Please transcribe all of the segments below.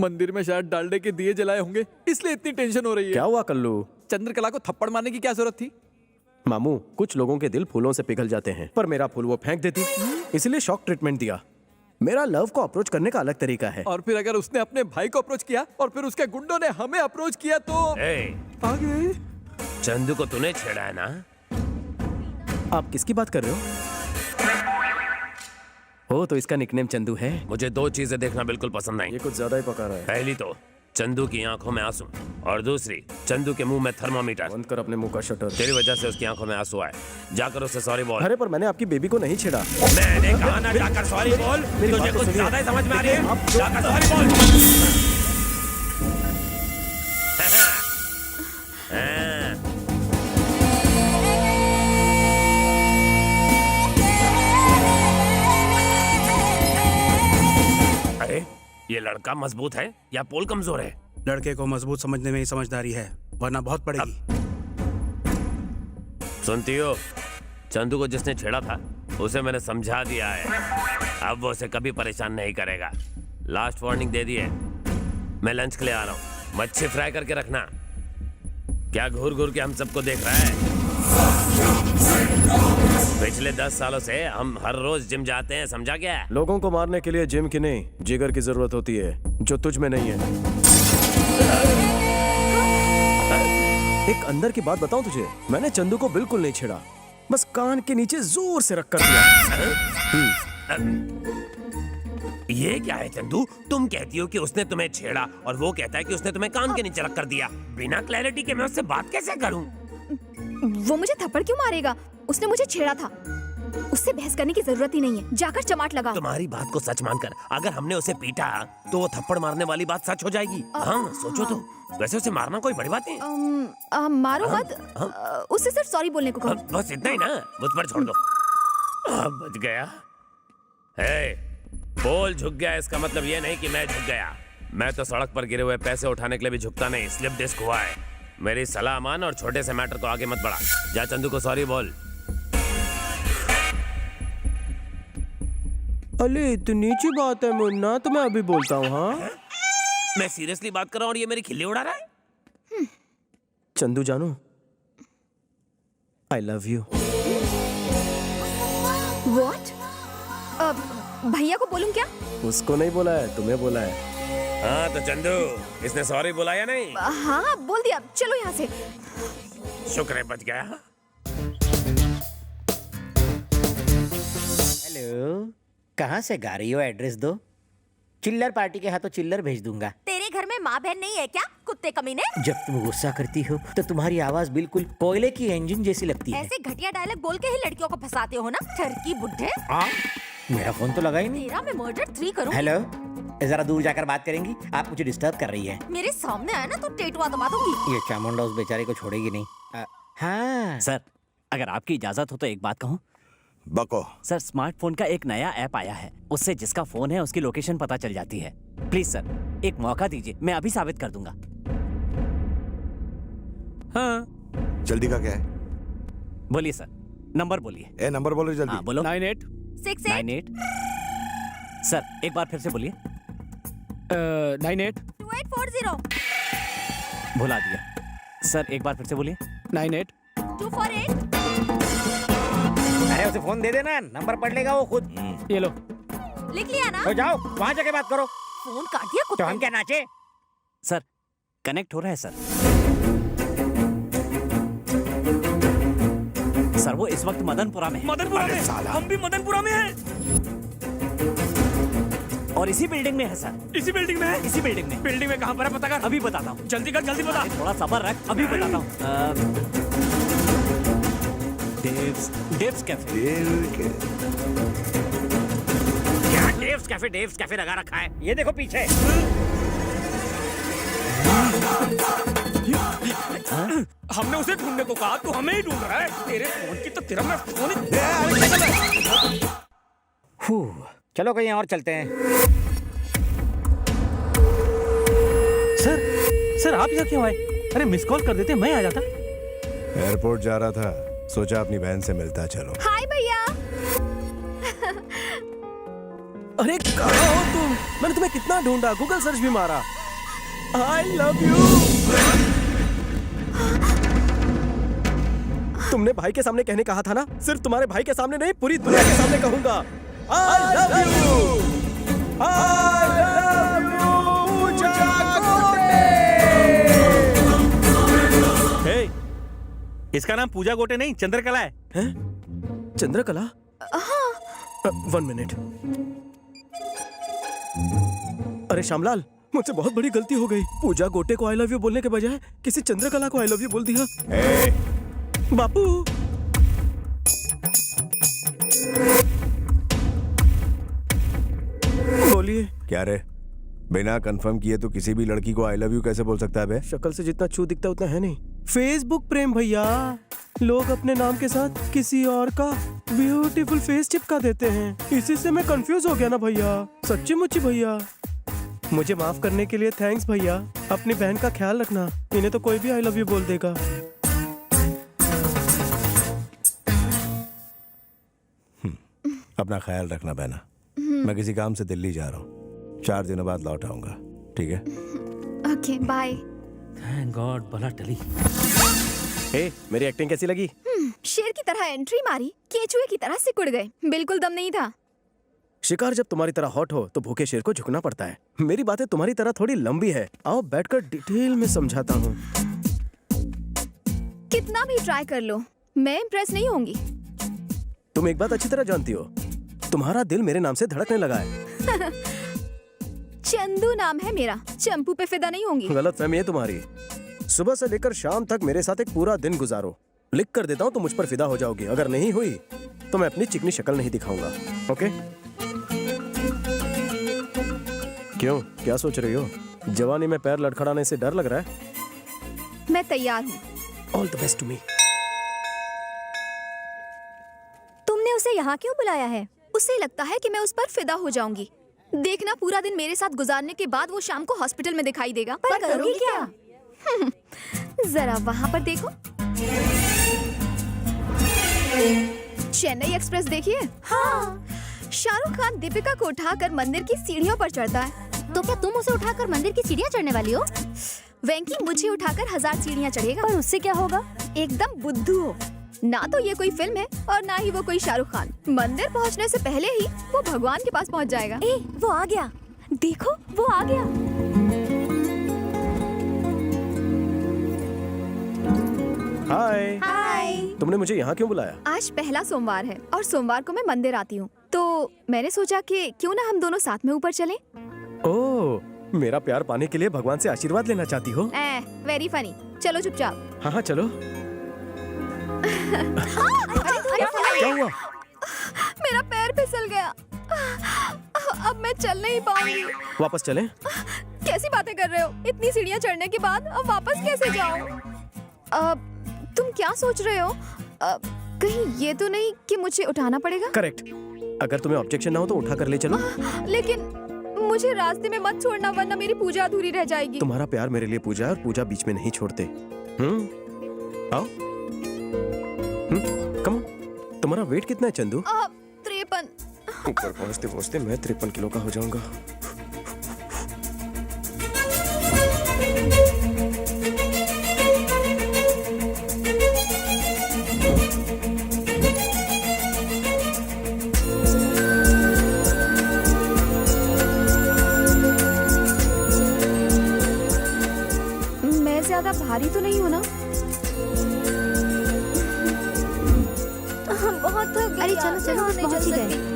मंदिर में शायद डालडे के दिए जलाए होंगे, इसलिए इतनी टेंशन हो रही है। क्या हुआ कल्लू? चंद्रकला को थप्पड़ मारने की क्या जरूरत थी? मामू, कुछ लोगों के दिल फूलों से पिघल जाते हैं, पर मेरा फूल वो फेंक देती, इसलिए शॉक ट्रीटमेंट दिया। मेरा लव को अप्रोच करने का अलग तरीका है। और फिर अगर उसने अपने भाई को अप्रोच किया और फिर उसके गुंडों ने हमें अप्रोच किया तो आगे चंदू को तूने छेड़ा है ना? आप किसकी बात कर रहे हो? हो तो इसका निकनेम चंदू है। मुझे दो चीजें देखना बिल्कुल पसंद नहीं। ये कुछ ज्यादा ही पका रहा है। पहली तो चंदू की आंखों में आंसू, और दूसरी चंदू के मुंह में थर्मामीटर। बंद कर अपने मुंह का शटर। तेरी वजह से उसकी आंखों में आंसू आए। जाकर उससे सॉरी बोल। अरे पर मैंने आपकी बेबी को नहीं छेड़ा। मैंने कहा ना जाकर सॉरी बोल। तुझे कुछ ज्यादा ही समझ में आ रही है। जाकर सॉरी बोल। अरे ये लड़का मजबूत है या पोल कमजोर है? लड़के को मजबूत समझने में ही समझदारी है, वरना बहुत पड़ेगी। सुनती हो, चंदू को जिसने छेड़ा था उसे मैंने समझा दिया है। अब वो उसे कभी परेशान नहीं करेगा। लास्ट वार्निंग दे दी है। मैं लंच के लिए आ रहा हूँ, मच्छी फ्राई करके रखना। क्या घूर घूर के हम सबको देख रहा है? पिछले 10 सालों से हम हर रोज जिम जाते हैं, समझा क्या? लोगों को मारने के लिए जिम की नहीं, जिगर की जरूरत होती है, जो तुझ में नहीं है। एक अंदर की बात बताऊं तुझे, मैंने चंदू को बिल्कुल नहीं छेड़ा, बस कान के नीचे जोर से रख कर दिया। ये क्या है चंदू? तुम कहती हो कि उसने तुम्हें छेड़ा और वो कहता है कि उसने तुम्हें कान के नीचे रख कर दिया। बिना क्लैरिटी के मैं उससे बात कैसे करूं? वो मुझे थप्पड़ क्यों मारेगा? उसने मुझे छेड़ा था, उससे बहस करने की जरूरत ही नहीं है। जाकर चमाट लगाओ। तुम्हारी बात को सच मानकर अगर हमने उसे पीटा तो वो थप्पड़ मारने वाली बात सच हो जाएगी। हाँ सोचो तो। वैसे उसे मारना कोई बड़ी बात नहीं। मारो मत। उससे सिर्फ सॉरी बोलने को कहो। बस इतना ही ना, मुझ पर छोड़ दो। बच गया। पोल झुक गया, इसका मतलब ये नहीं कि मैं झुक गया। मैं तो सड़क पर गिरे हुए पैसे उठाने के लिए भी झुकता नहीं। स्लिप डिस्क हुआ है। मेरी सलाह मान और छोटे से मैटर को आगे मत बढ़ा। जा चंदू को सॉरी बोल। अरे इतनी सी बात है मुन्ना, तो मैं अभी बोलता हूँ। हाँ मैं सीरियसली बात कर रहा हूँ और ये मेरी खिल्ली उड़ा रहा है। चंदू जानू, आई लव यू। What? भैया को बोलूं क्या? उसको नहीं बोला है, तुम्हें बोला है। हाँ तो चंदू, इसने सॉरी बोला या नहीं? हाँ बोल दिया। चलो यहाँ से। शुक्र है बच गया। हेलो, कहाँ से गा रही हो? एड्रेस दो। चिल्लर पार्टी के हाथों चिल्लर भेज दूंगा। तेरे घर में माँ बहन नहीं है क्या, कुत्ते कमीने? जब तुम गुस्सा करती हो तो तुम्हारी आवाज बिल्कुल कोयले की इंजन जैसी लगती है। ऐसे घटिया डायलॉग बोल के ही लड़कियों को फंसाते हो ना, ठरकी बुड्ढे। हाँ, मेरा फोन तो लगा ही नहीं। तेरा मैं मर्डर 3 करूँ। हेलो, जरा दूर जाकर बात करेंगी? आप मुझे डिस्टर्ब कर रही है। मेरे सामने आया ना तो टेटुआ दबा दूंगी। ये चामुंडा उस बेचारे को छोड़ेगी नहीं। हाँ सर, अगर आपकी इजाजत हो तो एक बात कहूँ। बको। सर, स्मार्टफोन का एक नया ऐप आया है, उससे जिसका फोन है उसकी लोकेशन पता चल जाती है। प्लीज सर, एक मौका दीजिए, मैं अभी साबित कर दूंगा। हाँ जल्दी का क्या है? बोलिए सर, नंबर बोलिए। नंबर बोलो जल्दी। हाँ बोलो। 9868 सर एक बार फिर से बोलिए। 98 2840 भुला दिया। सर एक बार फिर से बोलिए। 98 248। अरे उसे फोन दे देना, नंबर पढ़ लेगा वो खुद। ये लो। लिख लिया ना? तो जाओ वहाँ जाके बात करो। फोन काट दिया तो कुत्ते हम क्या नाचे? सर कनेक्ट हो रहा है सर। सर वो इस वक्त मदनपुरा में है। मदनपुरा में? हम भी मदनपुरा में हैं। और इसी बिल्डिंग में है सर। इसी बिल्डिंग में है? इसी बिल्डिंग में। बिल्डिंग में कहाँ पर है पता कर। अभी बताता हूँ। जल्दी कर, जल्दी बता। थोड़ा सब्र रख, अभी बताता हूँ। डेव्स कैफे। क्या डेव्स कैफे लगा रखा है? ये देखो पीछे। हमने उसे ढूंढने को कहा, तू हमें ही ढूंढ रहा है। तेरे फोन की तो तेरा मैं फोन चलो कहीं और चलते हैं। सर आप यहाँ क्यों आए? अरे मिस कॉल कर देते, मैं आ जाता। एयरपोर्ट जा रहा था, सोचा अपनी बहन से मिलता चलो। हाय भैया। अरे कहाँ हो तुम? मैंने तुम्हें कितना ढूंढा, गूगल सर्च भी मारा। आई लव यू। तुमने भाई के सामने कहने कहा था ना? सिर्फ तुम्हारे भाई के सामने नहीं, पूरी दुनिया के सामने कहूंगा। I love you. I love you Puja Gote. Hey, इसका नाम पूजा गोटे नहीं चंद्रकला है। हैं? चंद्रकला? 1 मिनट। अरे श्यामलाल, मुझसे बहुत बड़ी गलती हो गई। पूजा गोटे को आई लव यू बोलने के बजाय किसी चंद्रकला को आई लव यू बोल दिया। बापू, बोलिए। क्या रे, बिना कंफर्म किए तो किसी भी लड़की को आई लव यू कैसे बोल सकता है बे? शक्ल से जितना छू दिखता उतना है नहीं। फेसबुक प्रेम भैया, लोग अपने नाम के साथ किसी और का ब्यूटीफुल फेस चिपका देते हैं। इसी से मैं कंफ्यूज हो गया ना भैया। सच्ची मुच्ची भैया, मुझे माफ करने के लिए थैंक्स भैया। अपनी बहन का ख्याल रखना, इन्हें तो कोई भी आई लव यू बोल देगा। अपना ख्याल रखना बहना। मैं किसी काम से दिल्ली जा रहा हूँ, 4 दिनों बाद लौट आऊंगा, ठीक है? Okay bye. थैंक गॉड बला टली। हे, मेरी एक्टिंग कैसी लगी? शेर की तरह एंट्री मारी, केचुए की तरह सिकुड़ गए। बिल्कुल दम नहीं था। शिकार जब तुम्हारी तरह हॉट हो तो भूखे शेर को झुकना पड़ता है। मेरी बातें तुम्हारी तरह थोड़ी लंबी है, आओ बैठकर डिटेल में समझाता हूँ। कितना भी ट्राई कर लो, मैं इम्प्रेस नहीं होंगी। तुम एक बात अच्छी तरह जानती हो, तुम्हारा दिल मेरे नाम से धड़कने लगा है। चंदू नाम है मेरा, चंपू पे फिदा नहीं होंगी। गलत फहमी है तुम्हारी। सुबह से लेकर शाम तक मेरे साथ एक पूरा दिन गुजारो, लिख कर देता हूँ तो मुझ पर फिदा हो जाओगी। अगर नहीं हुई तो मैं अपनी चिकनी शक्ल नहीं दिखाऊंगा। ओके? क्यों, क्या सोच रही हो? जवानी में पैर लड़खड़ाने से डर लग रहा है? मैं तैयार हूँ। All the best to me. तुमने उसे यहाँ क्यों बुलाया है? उसे लगता है कि मैं उस पर फिदा हो जाऊंगी। देखना, पूरा दिन मेरे साथ गुजारने के बाद वो शाम को हॉस्पिटल में दिखाई देगा। पर करोगी क्या? जरा वहाँ पर देखो। चेन्नई एक्सप्रेस देखिए। हाँ। शाहरुख खान दीपिका को उठाकर मंदिर की सीढ़ियों पर चढ़ता है। तो क्या तुम उसे उठाकर मंदिर की सीढ़ियाँ चढ़ने वाली हो? वेंकी मुझे उठाकर 1000 सीढ़ियाँ चढ़ेगा। पर उससे क्या होगा? एकदम बुद्धू हो। ना तो ये कोई फिल्म है और ना ही वो कोई शाहरुख खान। मंदिर पहुंचने से पहले ही वो भगवान के पास पहुंच जाएगा। वो आ गया, देखो वो आ गया। हाय। हाय। तुमने मुझे यहाँ क्यों बुलाया? आज पहला सोमवार है और सोमवार को मैं मंदिर आती हूँ, तो मैंने सोचा कि क्यों ना हम दोनों साथ में ऊपर चलें। ओह, मेरा प्यार पाने के लिए भगवान से आशीर्वाद लेना चाहती हो? Very funny. चलो चुपचाप। हाँ हाँ चलो। क्या हुआ? मेरा पैर फिसल गया। अब मैं चल नहीं पाऊंगी। वापस चलें? कैसी बातें कर रहे हो? इतनी सीढ़ियाँ चढ़ने के बाद अब वापस कैसे जाऊं? तुम क्या सोच रहे हो? कहीं ये तो नहीं कि मुझे उठाना पड़ेगा? करेक्ट। अगर तुम्हें ऑब्जेक्शन ना हो तो उठा कर ले चलो। लेकिन मुझे रास्ते में मत छोड़ना, वरना मेरी पूजा अधूरी रह जाएगी। तुम्हारा प्यार मेरे लिए पूजा है और पूजा बीच में नहीं छोड़ते। आओ। कम। तुम्हारा वेट कितना है चंदू? 53। ऊपर पहुंचते पहुंचते मैं 53 किलो का हो जाऊंगा। मैं ज्यादा भारी तो नहीं हूँ ना? बहुत थक गई। अरे चलो चलो, पहुंच ही गए।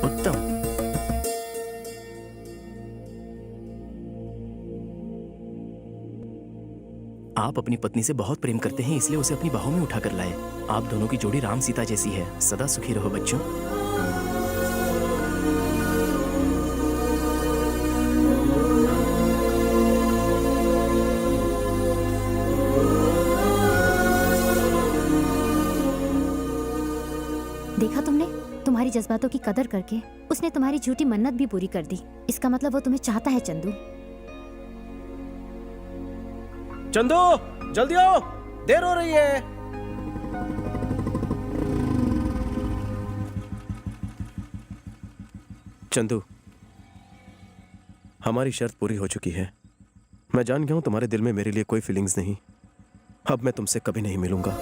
उत्तम। आप अपनी पत्नी से बहुत प्रेम करते हैं, इसलिए उसे अपनी बाहों में उठाकर लाए। आप दोनों की जोड़ी राम सीता जैसी है। सदा सुखी रहो बच्चों। देखा तुमने, तुम्हारी जज्बातों की कदर करके उसने तुम्हारी झूठी मन्नत भी पूरी कर दी। इसका मतलब वो तुम्हें चाहता है चंदू। चंदू जल्दी आओ, देर हो रही है। चंदू, हमारी शर्त पूरी हो चुकी है। मैं जान गया हूं तुम्हारे दिल में मेरे लिए कोई फीलिंग्स नहीं। अब मैं तुमसे कभी नहीं मिलूंगा।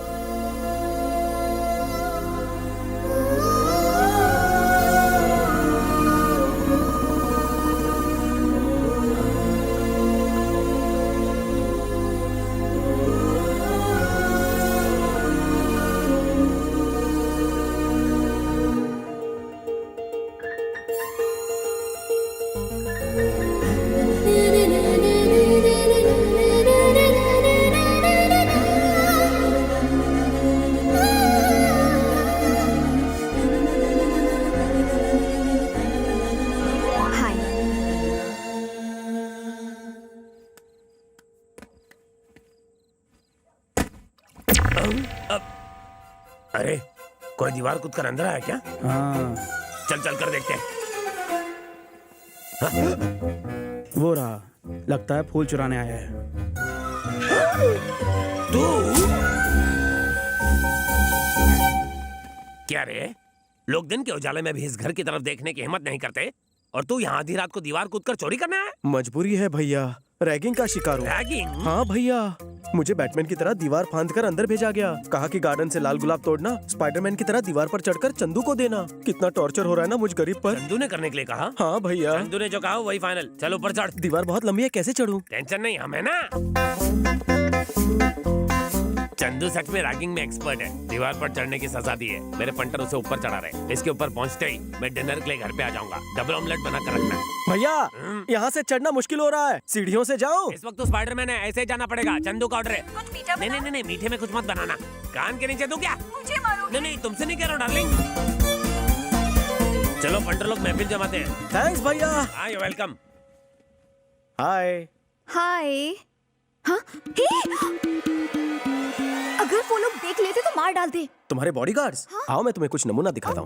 हाय। अरे कोई दीवार कूद कर अंदर आया क्या? हाँ, चल चल कर देखते हैं। वो रहा, लगता है फूल चुराने आया है। तू क्या रे? लोग दिन के उजाले में भी इस घर की तरफ देखने की हिम्मत नहीं करते और तू यहाँ आधी रात को दीवार कूदकर चोरी करना है? मजबूरी है भैया, रैगिंग का शिकार हूँ। रैगिंग? हाँ भैया, मुझे बैटमैन की तरह दीवार फांद कर अंदर भेजा गया। कहा कि गार्डन से लाल गुलाब तोड़ना, स्पाइडरमैन की तरह दीवार पर चढ़कर चंदू को देना। कितना टॉर्चर हो रहा है ना मुझ गरीब पर। चंदू ने करने के लिए कहा? हाँ भैया। चंदू ने जो कहा वही फाइनल। चलो ऊपर चढ़। दीवार बहुत लंबी है, कैसे चढ़ूं? टेंशन नहीं, हमें ना। चंदू सच में रैगिंग में एक्सपर्ट है। दीवार पर चढ़ने की सजा दी है। मेरे पंटर उसे ऊपर चढ़ा रहे। इसके ऊपर पहुंचते ही मैं डिनर के लिए घर पे आ जाऊंगा। डबल ऑमलेट बना कर रखना। भैया यहाँ से चढ़ना मुश्किल हो रहा है, सीढ़ियों से जाओ। इस वक्त तो स्पाइडरमैन है, ऐसे ही जाना पड़ेगा। चंदू का ऑर्डर है। नहीं नहीं नहीं, मीठे में कुछ मत बनाना। कान के नीचे दूं क्या? मुझे मारो। नहीं नहीं, तुमसे नहीं कह रहा हूँ डार्लिंग। चलो पंटर लोग महफिल जमाते हैं। थैंक्स भैया। हाँ, यू वेलकम। हाय। हाय। हाँ? हे! अगर वो लोग देख लेते तो मार डालते। तुम्हारे बॉडीगार्ड्स? आओ मैं तुम्हें कुछ नमूना दिखाता हूँ।